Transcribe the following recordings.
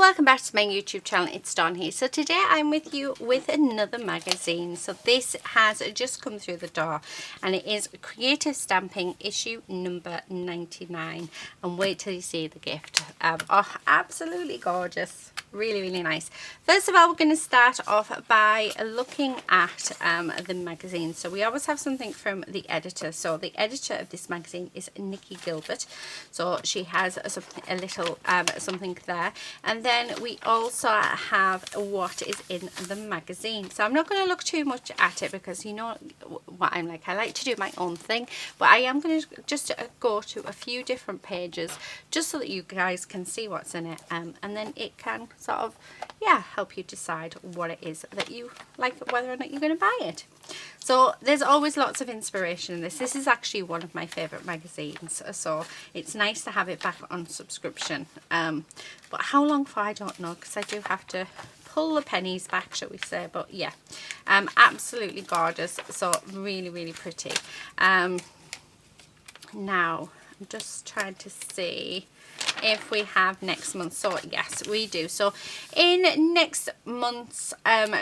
welcome back to my YouTube channel. It's Dawn here. So today I'm with you with another magazine. So this has just come through the door and it is Creative Stamping issue number 99, and wait till you see the gift. Oh, absolutely gorgeous, really nice. First of all, we're going to start off by looking at the magazine. So we always have something from the editor. So the editor of this magazine is Nikki Gilbert, so she has a little something there. And then we also have what is in the magazine. So I'm not going to look too much at it because you know what I'm like. I like to do my own thing, but I am going to just go to a few different pages just so that you guys can see what's in it, and then it can sort of, yeah, help you decide what it is that you like, whether or not you're going to buy it. So there's always lots of inspiration in this. This is actually one of my favourite magazines, so it's nice to have it back on subscription. But how long for, I don't know, because I do have to pull the pennies back, shall we say. But yeah, absolutely gorgeous. So really pretty. Now I'm just trying to see if we have next month. So yes, we do. So in next month's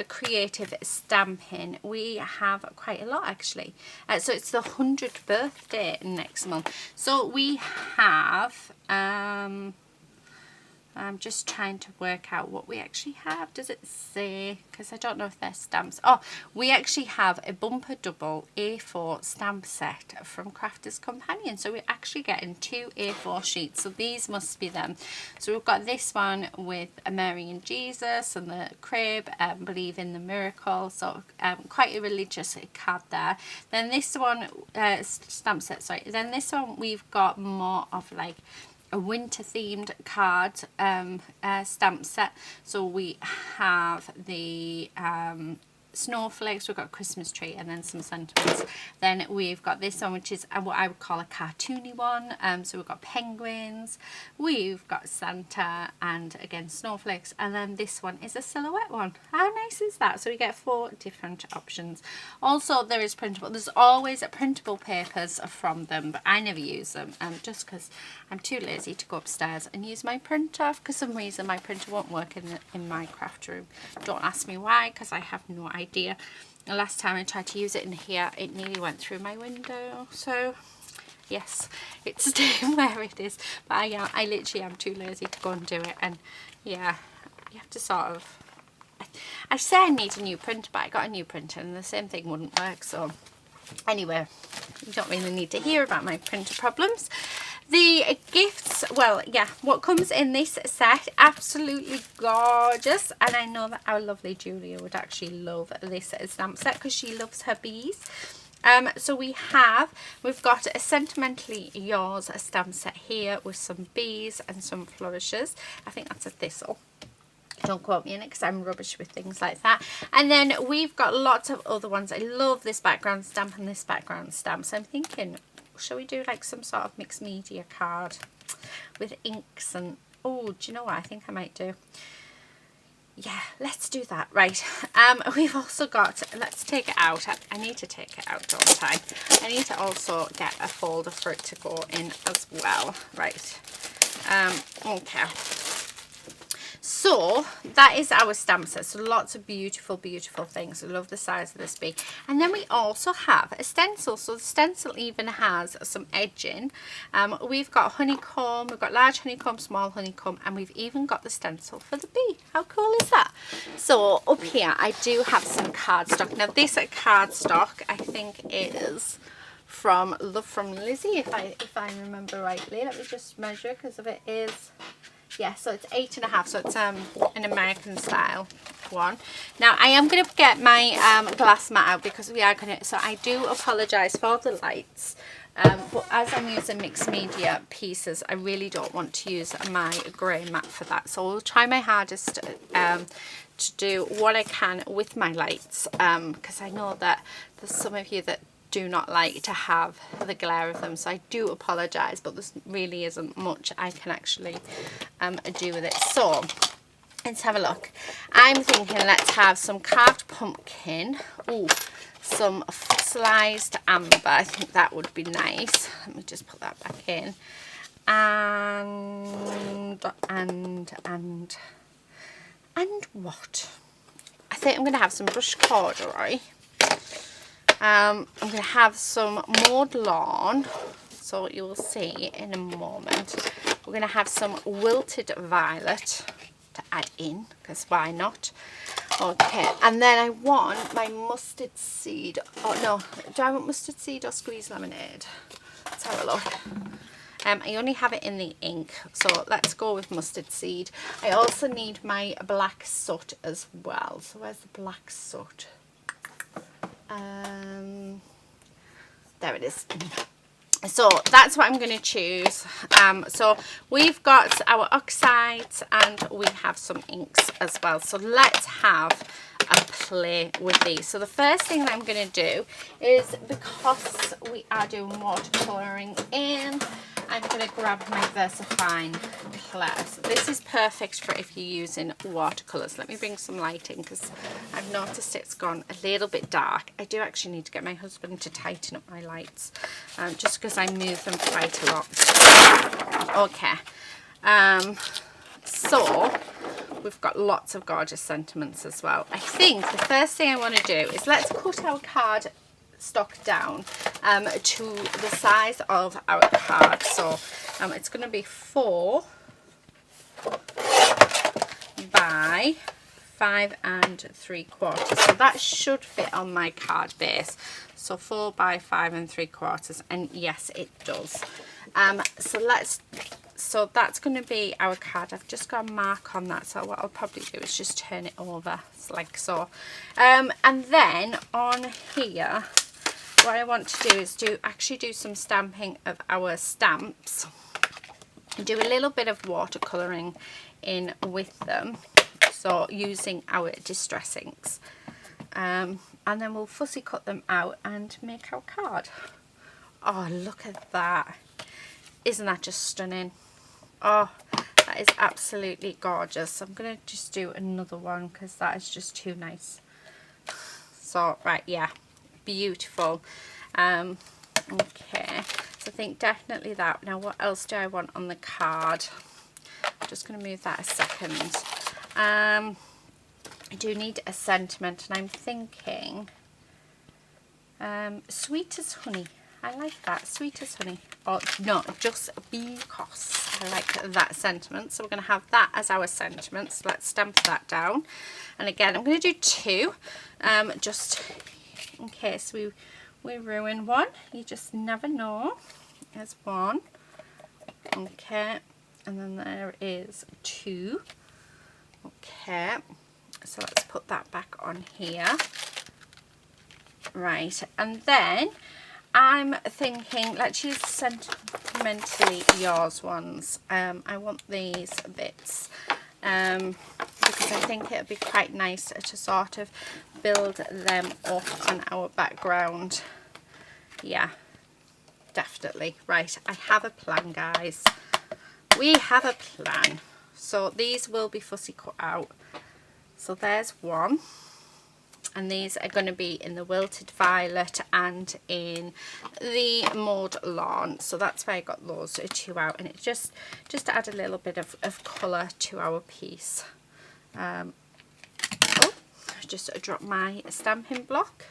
creative stamping, we have quite a lot actually. So it's the 100th birthday next month. So we have I'm just trying to work out what we actually have. Does it say? Because I don't know if they're stamps. Oh, we actually have a bumper double A4 stamp set from Crafter's Companion. So we're actually getting 2 A4 sheets. So these must be them. So we've got this one with Mary and Jesus and the crib, Believe in the Miracle. So quite a religious card there. Then this one, stamp set, sorry. Then this one we've got more of like a winter themed card stamp set. So we have the snowflakes, we've got a Christmas tree, and then some sentiments. Then we've got this one, which is what I would call a cartoony one. So we've got penguins, we've got Santa, and again snowflakes, and then this one is a silhouette one. How nice is that? So we get 4 different options. Also there is printable, there's always printable papers from them, but I never use them just because I'm too lazy to go upstairs and use my printer. For some reason my printer won't work in my craft room. Don't ask me why, because I have no idea. The last time I tried to use it in here, it nearly went through my window. So yes, it's staying where it is, but I literally am too lazy to go and do it. And yeah, you have to sort of, I say I need a new printer, but I got a new printer and the same thing wouldn't work. So anyway, you don't really need to hear about my printer problems. The gifts, well, yeah, what comes in this set, absolutely gorgeous. And I know that our lovely Julia would actually love this stamp set because she loves her bees. So we've got a Sentimentally Yours stamp set here with some bees and some flourishes. I think that's a thistle. Don't quote me in it because I'm rubbish with things like that. And then we've got lots of other ones. I love this background stamp and this background stamp. So I'm thinking, shall we do like some sort of mixed media card with inks and, oh, do you know what I think I might do? Yeah, let's do that. Right. We've also got, let's take it out. I need to take it out, don't I? I need to also get a folder for it to go in as well. Right. Okay. So that is our stamp set. So lots of beautiful things. I love the size of this bee. And then we also have a stencil. So the stencil even has some edging. We've got honeycomb, we've got large honeycomb, small honeycomb, and we've even got the stencil for the bee. How cool is that? So up here I do have some cardstock. Now this cardstock I think is from Love from Lizzie, if I remember rightly. Let me just measure because of it is, yeah, so it's 8.5, so it's an American style one. Now I am going to get my glass mat out because we are going to, so I do apologise for the lights, but as I'm using mixed media pieces, I really don't want to use my grey mat for that. So I'll try my hardest to do what I can with my lights, because I know that there's some of you that do not like to have the glare of them, so I do apologise, but there really isn't much I can actually do with it. So let's have a look. I'm thinking let's have some carved pumpkin, ooh, some fossilized amber. I think that would be nice. Let me just put that back in, and And what? I think I'm going to have some brushed corduroy. I'm going to have some mowed lawn, so you will see in a moment. We're going to have some wilted violet to add in, because why not? Okay, and then I want my mustard seed. Oh no, do I want mustard seed or squeezed lemonade? Let's have a look. I only have it in the ink, so let's go with mustard seed. I also need my black soot as well. So where's the black soot? There it is. So that's what I'm going to choose. So we've got our oxides and we have some inks as well. So let's have a play with these. So the first thing that I'm going to do is, because we are doing watercolouring in, I'm going to grab my VersaFine Claire. So this is perfect for if you're using watercolours. Let me bring some light in, because I've noticed it's gone a little bit dark. I do actually need to get my husband to tighten up my lights, just because I move them quite a lot. Okay, so we've got lots of gorgeous sentiments as well. I think the first thing I want to do is let's cut our card stock down to the size of our card. So it's going to be 4 by 5 3/4. So that should fit on my card base. So 4 by 5 3/4, and yes, it does. So that's going to be our card. I've just got a mark on that, so what I'll probably do is just turn it over like so. And then on here, what I want to do is actually do some stamping of our stamps. Do a little bit of watercolouring in with them, so using our distress inks. And then we'll fussy cut them out and make our card. Oh, look at that. Isn't that just stunning? Oh, that is absolutely gorgeous. I'm going to just do another one because that is just too nice. So, right, yeah, beautiful. Okay, so I think definitely that. Now, what else do I want on the card? I'm just going to move that a second. I do need a sentiment, and I'm thinking sweet as honey. I like that, sweet as honey. Or not, just because I like that sentiment. So we're going to have that as our sentiment. So let's stamp that down. And again, I'm going to do 2, just in case we ruin one. You just never know. There's 1. Okay, and then there is 2. Okay, so let's put that back on here. Right, and then I'm thinking, let's use Sentimentally Yours ones. I want these bits because I think it would be quite nice to sort of build them up on our background. Yeah, definitely. Right, I have a plan, guys. We have a plan. So these will be fussy cut out. So there's 1. And these are going to be in the wilted violet and in the mowed lawn. So that's why I got those 2 out, and it just to add a little bit of colour to our piece. Oh, just dropped my stamping block.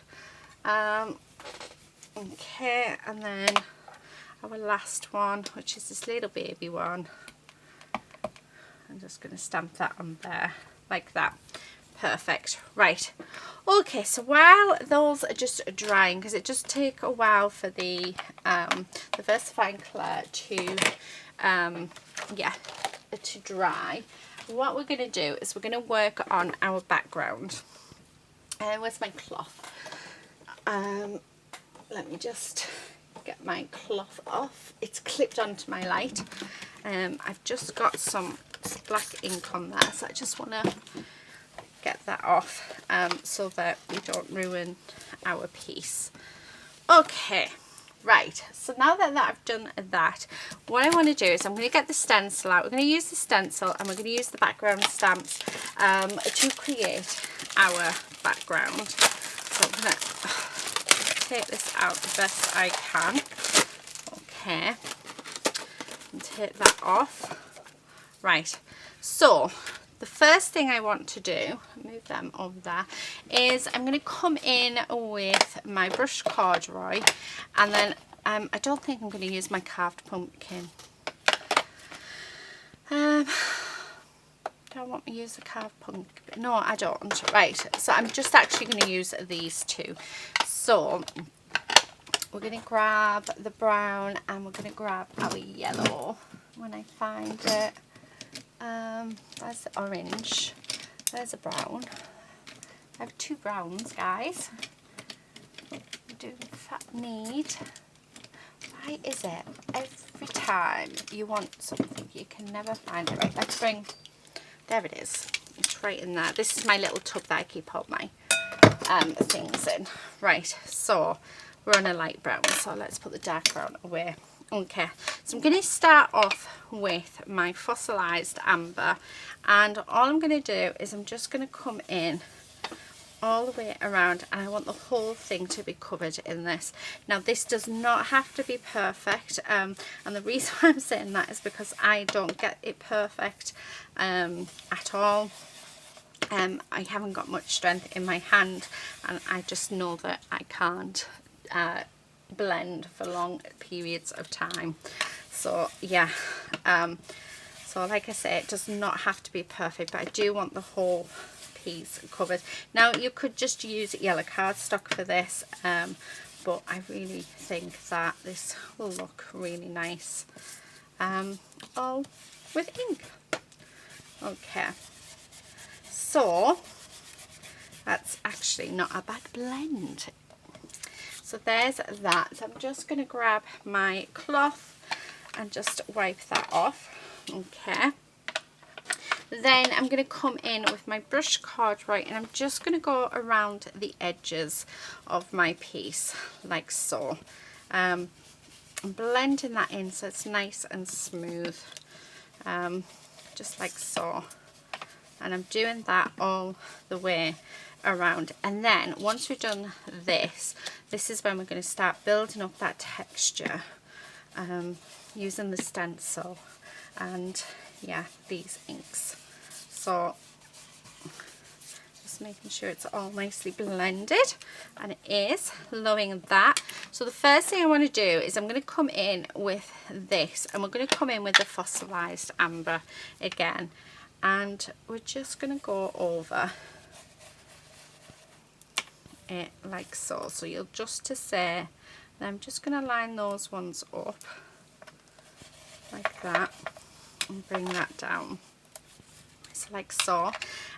Okay, and then our last one, which is this little baby one. I'm just going to stamp that on there like that. Perfect. Right, okay, so while those are just drying, because it just take a while for the VersaFine Claire to to dry, what we're going to do is we're going to work on our background. Where's my cloth? Let me just get my cloth off. It's clipped onto my light. I've just got some black ink on there, so I just want to get that off so that we don't ruin our piece. Okay, right, so now that I've done that, what I want to do is I'm going to get the stencil out. We're going to use the stencil and we're going to use the background stamps to create our background. So I'm going to take this out the best I can. Okay, and take that off. Right, so the first thing I want to do, move them over there, is I'm going to come in with my brush corduroy, and then I don't think I'm going to use my carved pumpkin. Do I want to use the carved pumpkin? No, I don't. Right, so I'm just actually going to use these two. So we're going to grab the brown and we're going to grab our yellow when I find it. There's the orange. There's a brown. I have 2 browns, guys. We do need. Why is it every time you want something you can never find it? Right, let's bring. There it is. It's right in there. This is my little tub that I keep all my things in. Right, so we're on a light brown, so let's put the dark brown away. Okay, so I'm going to start off with my fossilized amber, and all I'm going to do is I'm just going to come in all the way around, and I want the whole thing to be covered in this. Now this does not have to be perfect, and the reason why I'm saying that is because I don't get it perfect at all. I haven't got much strength in my hand, and I just know that I can't blend for long periods of time. So yeah, so like I say, it does not have to be perfect, but I do want the whole piece covered. Now you could just use yellow cardstock for this, but I really think that this will look really nice all with ink. Okay, so that's actually not a bad blend. So there's that. So I'm just going to grab my cloth and just wipe that off. Okay. Then I'm going to come in with my brush corduroy, and I'm just going to go around the edges of my piece like so. I'm blending that in so it's nice and smooth, just like so. And I'm doing that all the way around, and then once we've done this, this is when we're going to start building up that texture using the stencil and yeah, these inks. So just making sure it's all nicely blended, and it is, loving that. So the first thing I want to do is I'm going to come in with this, and we're going to come in with the fossilized amber again, and we're just going to go over it like so. So you'll just to say, and I'm just going to line those ones up like that and bring that down. So like so,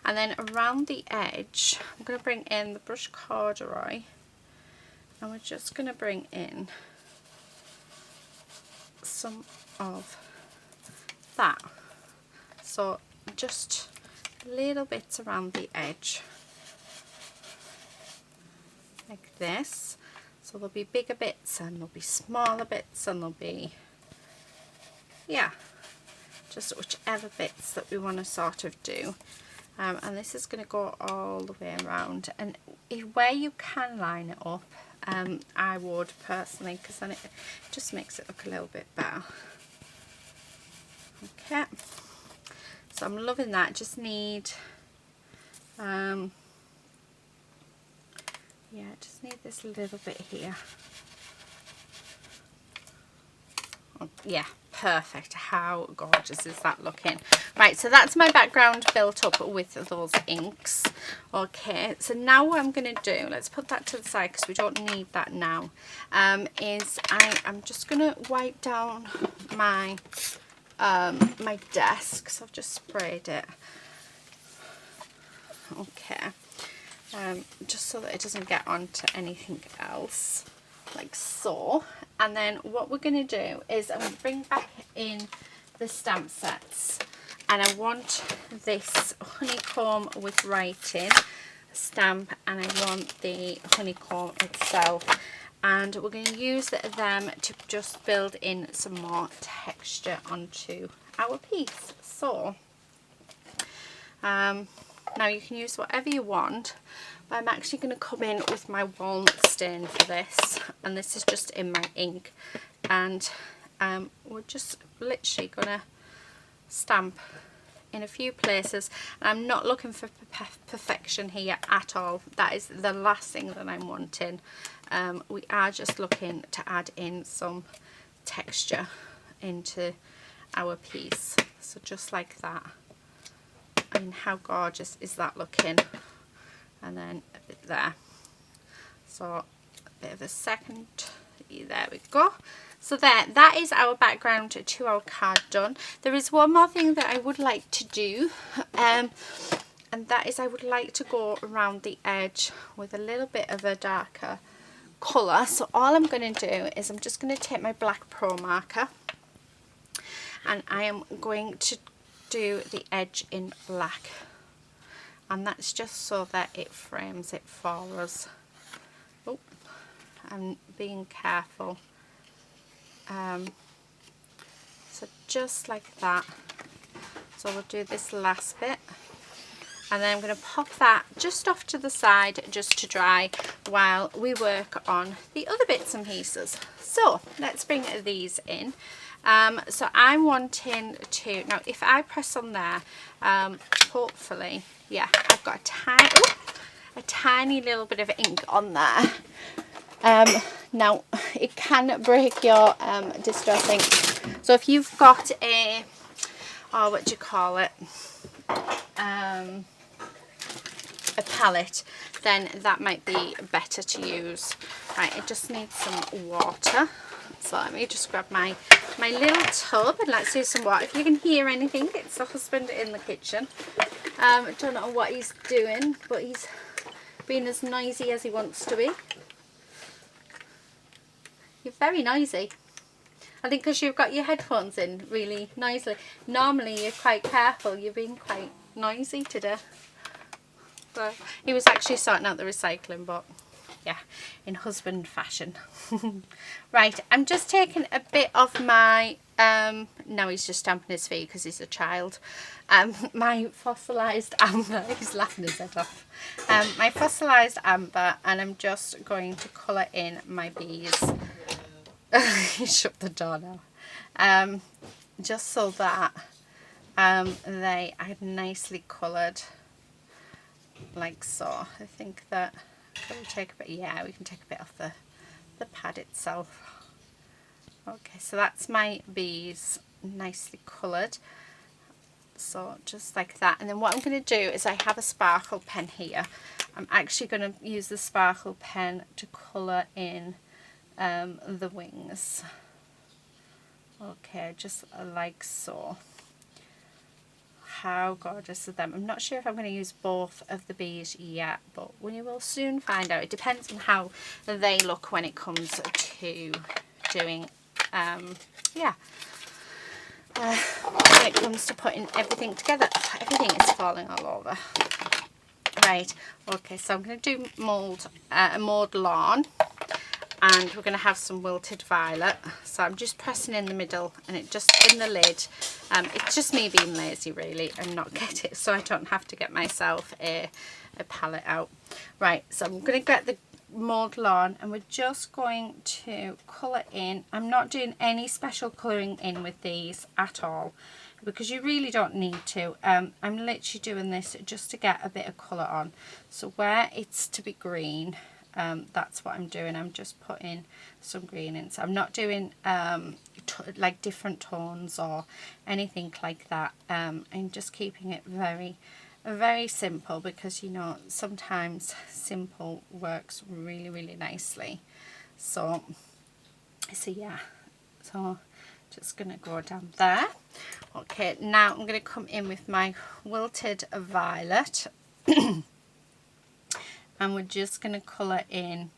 and then around the edge I'm going to bring in the brush corduroy, and we're just going to bring in some of that, so just little bits around the edge like this. So there'll be bigger bits and there'll be smaller bits, and there'll be, yeah, just whichever bits that we want to sort of do. And this is going to go all the way around, and where you can line it up, I would personally, because then it just makes it look a little bit better. Okay, so I'm loving that. Just need yeah, just need this little bit here. Oh, yeah, perfect. How gorgeous is that looking? Right, so that's my background built up with those inks. Okay, so now what I'm going to do, let's put that to the side because we don't need that now, is I'm just going to wipe down my my desk. So I've just sprayed it. Okay, just so that it doesn't get onto anything else, like so. And then what we're going to do is I'm going to bring back in the stamp sets, and I want this honeycomb with writing stamp, and I want the honeycomb itself, and we're going to use them to just build in some more texture onto our piece. So now you can use whatever you want, but I'm actually going to come in with my walnut stain for this, and this is just in my ink, and we're just literally going to stamp in a few places. I'm not looking for perfection here at all. That is the last thing that I'm wanting. We are just looking to add in some texture into our piece. So just like that. I mean, how gorgeous is that looking? And then a bit there. So a bit of a second. There we go. So that is our background to our card done. There is one more thing that I would like to do, and that is I would like to go around the edge with a little bit of a darker colour. So all I'm going to do is I'm just going to take my black pro marker and I am going to do the edge in black, and that's just so that it frames it for us. Oh, I'm being careful. So just like that. So we'll do this last bit, and then I'm going to pop that just off to the side just to dry while we work on the other bits and pieces. So let's bring these in. So I'm wanting to, now if I press on there, hopefully, yeah, I've got a tiny little bit of ink on there. Now it can break your distress ink. So if you've got a, oh, what do you call it, a palette, then that might be better to use. Right, it just needs some water. So let me just grab my little tub and let's do some water. If you can hear anything, it's the husband in the kitchen. I don't know what he's doing, but he's being as noisy as he wants to be. You're very noisy. I think because you've got your headphones in really noisily. Normally you're quite careful. You're being quite noisy today. So he was actually sorting out the recycling, but yeah, in husband fashion. Right, I'm just taking a bit of my, now he's just stamping his feet because he's a child. My fossilised amber, he's laughing his head off. My fossilised amber, and I'm just going to colour in my bees. He shut the door now. Just so that they are nicely coloured, like so. I think that can we take a bit, yeah, we can take a bit off the pad itself. Okay, so that's my bees nicely coloured. So just like that. And then what I'm going to do is I have a sparkle pen here. I'm actually going to use the sparkle pen to colour in the wings. Okay, just like so. How gorgeous are them. I'm not sure if I'm going to use both of the bees yet, but we will soon find out. It depends on how they look when it comes to doing when it comes to putting everything together. Everything is falling all over. Right, okay, so I'm going to do a mauve lawn, and we're going to have some wilted violet. So I'm just pressing in the middle and it just in the lid. It's just me being lazy really and not get it, so I don't have to get myself a palette out. Right, so I'm going to get the mauve lawn and we're just going to colour in. I'm not doing any special colouring in with these at all because you really don't need to. I'm literally doing this just to get a bit of colour on. So where it's to be green, that's what I'm doing. I'm just putting some green in. So I'm not doing like different tones or anything like that. I'm just keeping it very, very simple because, you know, sometimes simple works really, really nicely. So yeah, so just gonna go down there. Okay, now I'm gonna come in with my wilted violet and we're just going to colour in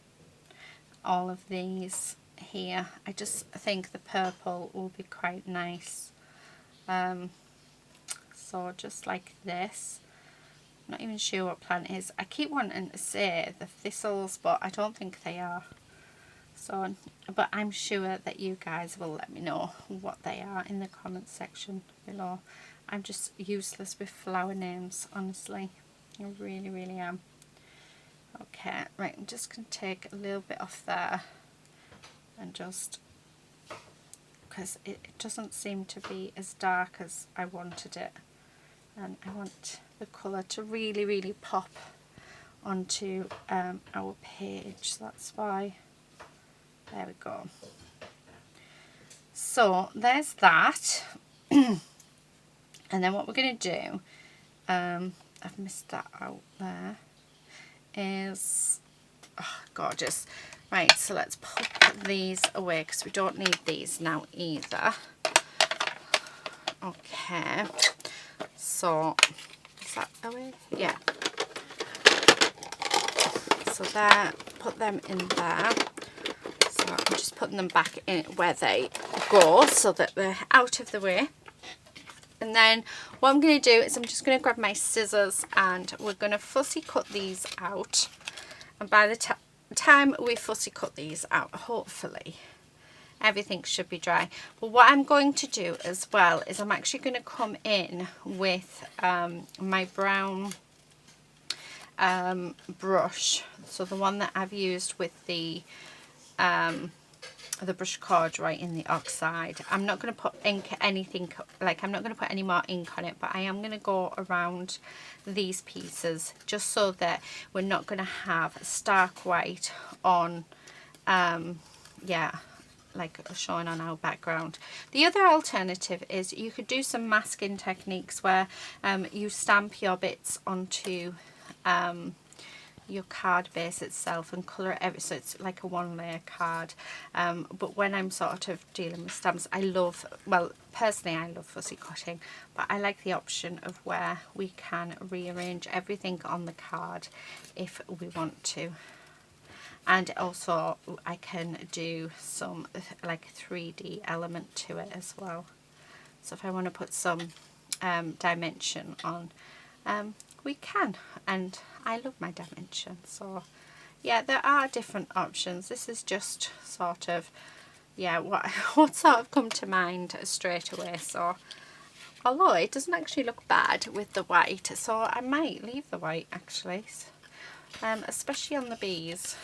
all of these here. I just think the purple will be quite nice. So just like this. I'm not even sure what plant it is. I keep wanting to say the thistles, but I don't think they are. So, but I'm sure that you guys will let me know what they are in the comments section below. I'm just useless with flower names, honestly. I really, really am. Okay, right, I'm just going to take a little bit off there and just, because it doesn't seem to be as dark as I wanted it. and I want the colour to really, really pop onto our page, so that's why. There we go. So there's that. And then what we're going to do, I've missed that out there, is, oh, gorgeous. Right, so let's put these away because we don't need these now either. Okay, so is that away? Yeah. So there, put them in there. So I'm just putting them back in where they go so that they're out of the way. And then what I'm going to do is I'm just going to grab my scissors and we're going to fussy cut these out. And by the time we fussy cut these out, hopefully everything should be dry. But what I'm going to do as well is I'm actually going to come in with my brown brush, so the one that I've used with the brush cord right in the oxide. I'm not going to put anything, like I'm not going to put any more ink on it, but I am going to go around these pieces just so that we're not going to have stark white on, yeah, like showing on our background. The other alternative is you could do some masking techniques where you stamp your bits onto your card base itself and colour it, so it's like a one layer card. But when I'm sort of dealing with stamps, I love, well personally I love fussy cutting, but I like the option of where we can rearrange everything on the card if we want to. And also I can do some like 3D element to it as well. So if I want to put some dimension on, we can, and I love my dimension. So yeah, there are different options. This is just sort of, yeah, what sort of come to mind straight away. So although it doesn't actually look bad with the white, so I might leave the white actually, especially on the bees.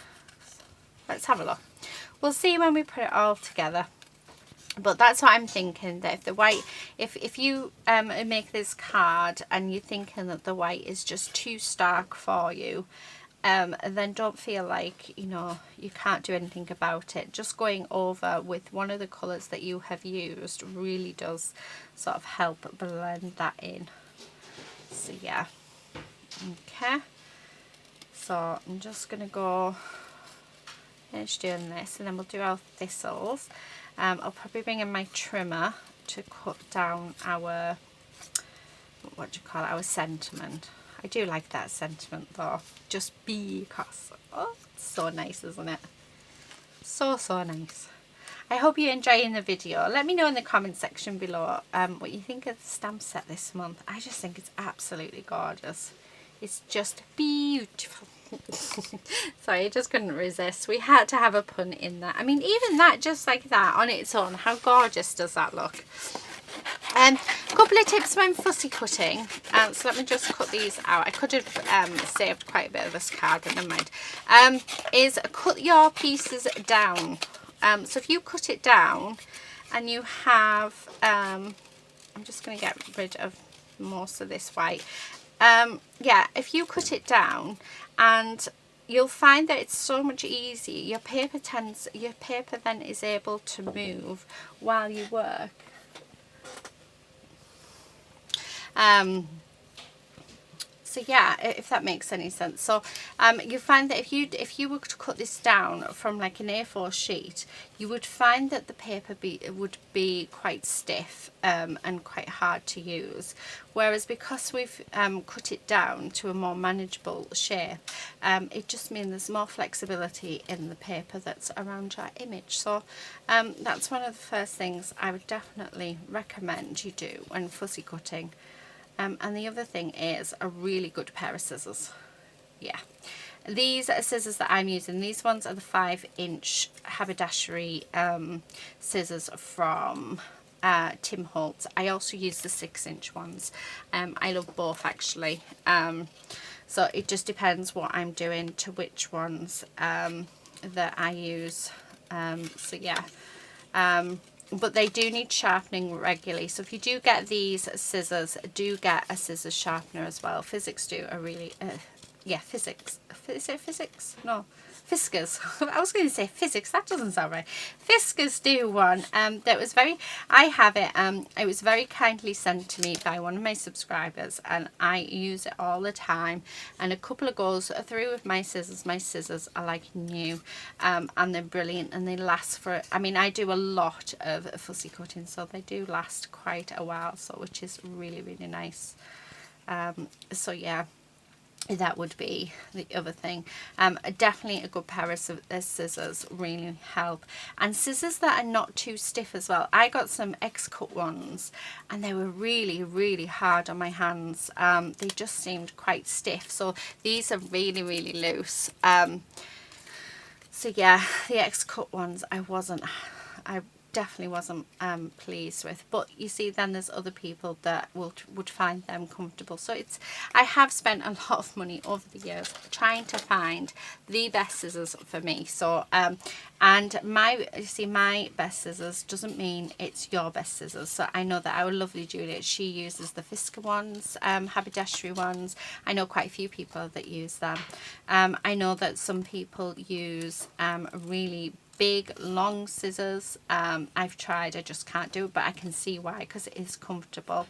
Let's have a look. We'll see when we put it all together. But that's what I'm thinking, that if the white, if you make this card and you're thinking that the white is just too stark for you, then don't feel like, you know, you can't do anything about it. Just going over with one of the colours that you have used really does sort of help blend that in. So yeah, okay. So I'm just going to go finish doing this, and then we'll do our thistles. I'll probably bring in my trimmer to cut down our, what do you call it, our sentiment. I do like that sentiment though, just because, oh, it's so nice, isn't it? So nice. I hope you're enjoying the video. Let me know in the comment section below what you think of the stamp set this month. I just think it's absolutely gorgeous. It's just beautiful. Sorry, I just couldn't resist. We had to have a pun in that. I mean, even that, just like that on its own, how gorgeous does that look? A couple of tips when fussy cutting. So let me just cut these out. I could have saved quite a bit of this card, but never mind. Is cut your pieces down. So if you cut it down and you have, I'm just going to get rid of most of this white. Yeah, if you cut it down, and you'll find that it's so much easier. Your paper then is able to move while you work. So yeah, if that makes any sense. So you find that if you were to cut this down from like an A4 sheet, you would find that the paper would be quite stiff and quite hard to use. Whereas because we've cut it down to a more manageable shape, it just means there's more flexibility in the paper that's around your image. So that's one of the first things I would definitely recommend you do when fussy cutting. And the other thing is a really good pair of scissors. Yeah, these are scissors that I'm using. These ones are the 5-inch haberdashery scissors from Tim Holtz. I also use the 6-inch ones. I love both actually. So it just depends what I'm doing to which ones that I use. So yeah. but they do need sharpening regularly. So if you do get these scissors, do get a scissors sharpener as well. Physics do a really, yeah, physics. Is it physics? No. Fiskars. I was going to say physics. That doesn't sound right. Fiskars do one. That was very. I have it. It was very kindly sent to me by one of my subscribers, and I use it all the time. And a couple of goes through with my scissors. My scissors are like new, and they're brilliant, and they last for. I mean, I do a lot of fussy cutting, so they do last quite a while. So which is really really nice. So yeah. That would be the other thing. Definitely a good pair of scissors really help, and scissors that are not too stiff as well. I got some X-cut ones and they were really really hard on my hands. They just seemed quite stiff, so these are really really loose. So yeah, the X-cut ones I definitely wasn't pleased with, but you see, then there's other people that would find them comfortable. So I have spent a lot of money over the years trying to find the best scissors for me. So and you see, my best scissors doesn't mean it's your best scissors. So I know that our lovely Juliet, she uses the Fisker ones, haberdashery ones. I know quite a few people that use them. I know that some people use really big long scissors. I've tried, I just can't do it, but I can see why, because it is comfortable.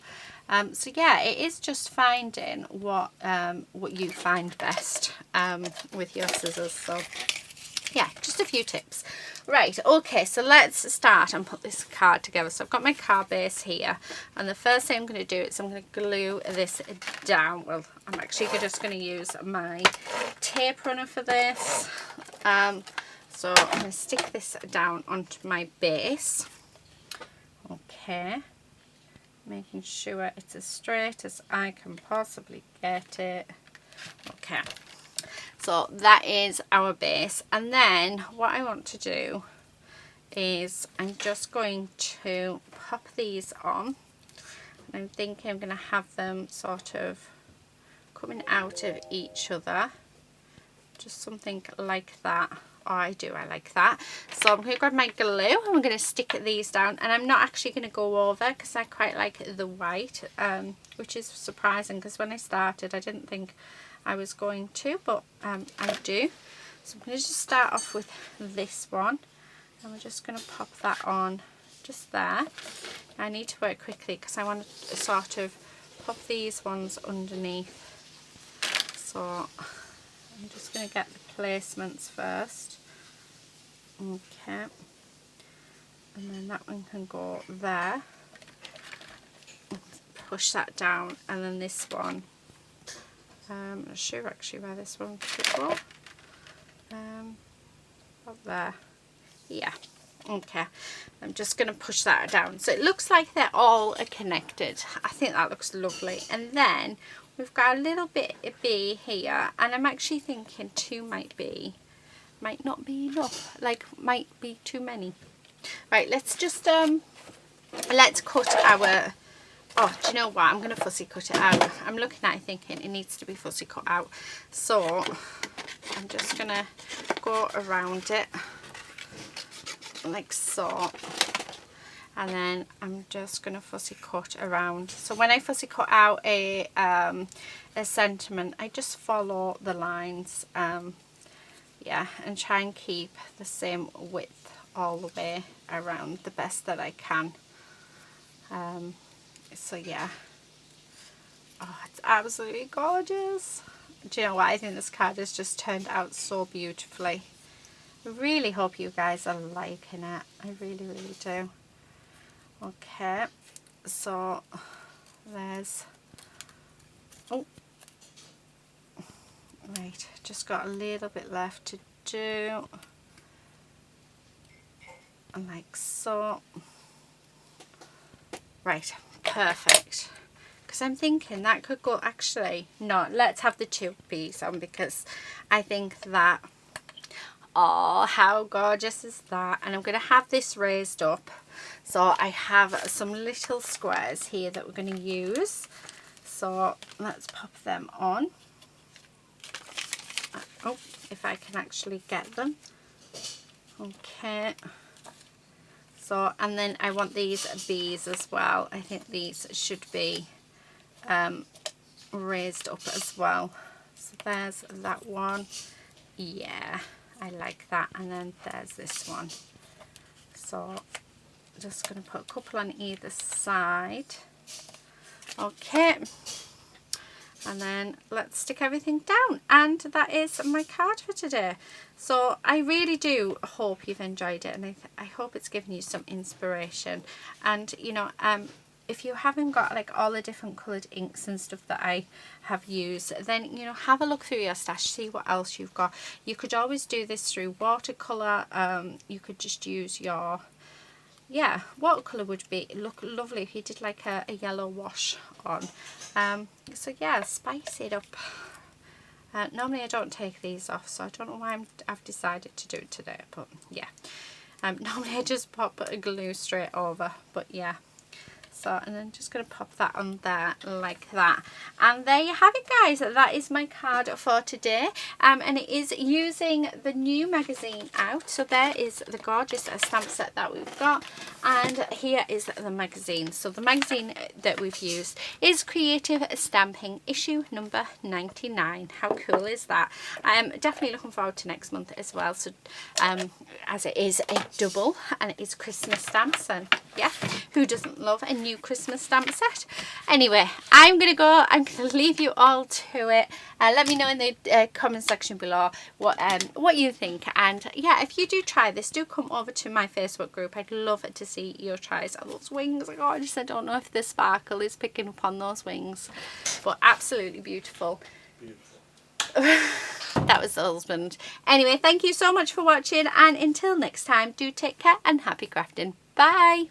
So yeah, it is just finding what you find best with your scissors. So yeah, just a few tips. Right, okay, so let's start and put this card together. So I've got my card base here, and the first thing I'm going to do is I'm going to glue this down. Well, I'm actually just going to use my tape runner for this. So I'm going to stick this down onto my base. Okay, making sure it's as straight as I can possibly get it. Okay, so that is our base, and then what I want to do is I'm just going to pop these on. I'm thinking I'm going to have them sort of coming out of each other, just something like that. Oh, I like that. So I'm going to grab my glue and I'm going to stick these down, and I'm not actually going to go over because I quite like the white, which is surprising because when I started I didn't think I was going to, but I do. So I'm going to just start off with this one, and we're just going to pop that on just there. I need to work quickly because I want to sort of pop these ones underneath. So I'm just going to get the placements first. Okay, and then that one can go there. Push that down, and then this one, I'm not sure actually where this one could go. Up there. Yeah. Okay, I'm just going to push that down. So it looks like they're all connected. I think that looks lovely. And then we've got a little bit of B here, and I'm actually thinking 2 might not be enough, like might be too many. Right, let's just let's cut our, oh, do you know what, I'm going to fussy cut it out. I'm looking at it thinking it needs to be fussy cut out, so I'm just going to go around it like so, and then I'm just going to fussy cut around. So when I fussy cut out a sentiment, I just follow the lines, yeah, and try and keep the same width all the way around the best that I can. So yeah, oh, it's absolutely gorgeous. Do you know what, I think this card has just turned out so beautifully. I really hope you guys are liking it. I really really do. Okay, so there's, oh, right, just got a little bit left to do, and like so. Right, perfect. Because I'm thinking that could go, actually, no, let's have the 2 B's on, because I think that, oh, how gorgeous is that? And I'm going to have this raised up. So I have some little squares here that we're going to use. So let's pop them on. Oh, if I can actually get them. Okay. So, and then I want these bees as well. I think these should be raised up as well. So there's that one. Yeah, I like that. And then there's this one. So just going to put a couple on either side. Okay, and then let's stick everything down, and that is my card for today. So I really do hope you've enjoyed it, and I hope it's given you some inspiration. And you know, if you haven't got like all the different coloured inks and stuff that I have used, then you know, have a look through your stash, see what else you've got. You could always do this through watercolour. You could just use your, yeah, watercolour would be look lovely if you did like a yellow wash on. So yeah, spice it up. Normally I don't take these off, so I don't know why I've decided to do it today, but yeah. Normally I just pop a glue straight over, but yeah. So, and then just going to pop that on there like that. And there you have it, guys. That is my card for today. And it is using the new magazine out. So there is the gorgeous stamp set that we've got. And here is the magazine. So the magazine that we've used is Creative Stamping issue number 99. How cool is that? I'm definitely looking forward to next month as well. So as it is a double and it is Christmas stamps, and yeah, who doesn't love a new Christmas stamp set? Anyway, I'm gonna go. I'm gonna leave you all to it. Let me know in the comment section below what you think, and yeah, if you do try this, do come over to my Facebook group. I'd love to see your tries of those wings. Oh, I don't know if the sparkle is picking up on those wings, but absolutely beautiful. That was the husband. Anyway, thank you so much for watching, and until next time, do take care and happy crafting. Bye.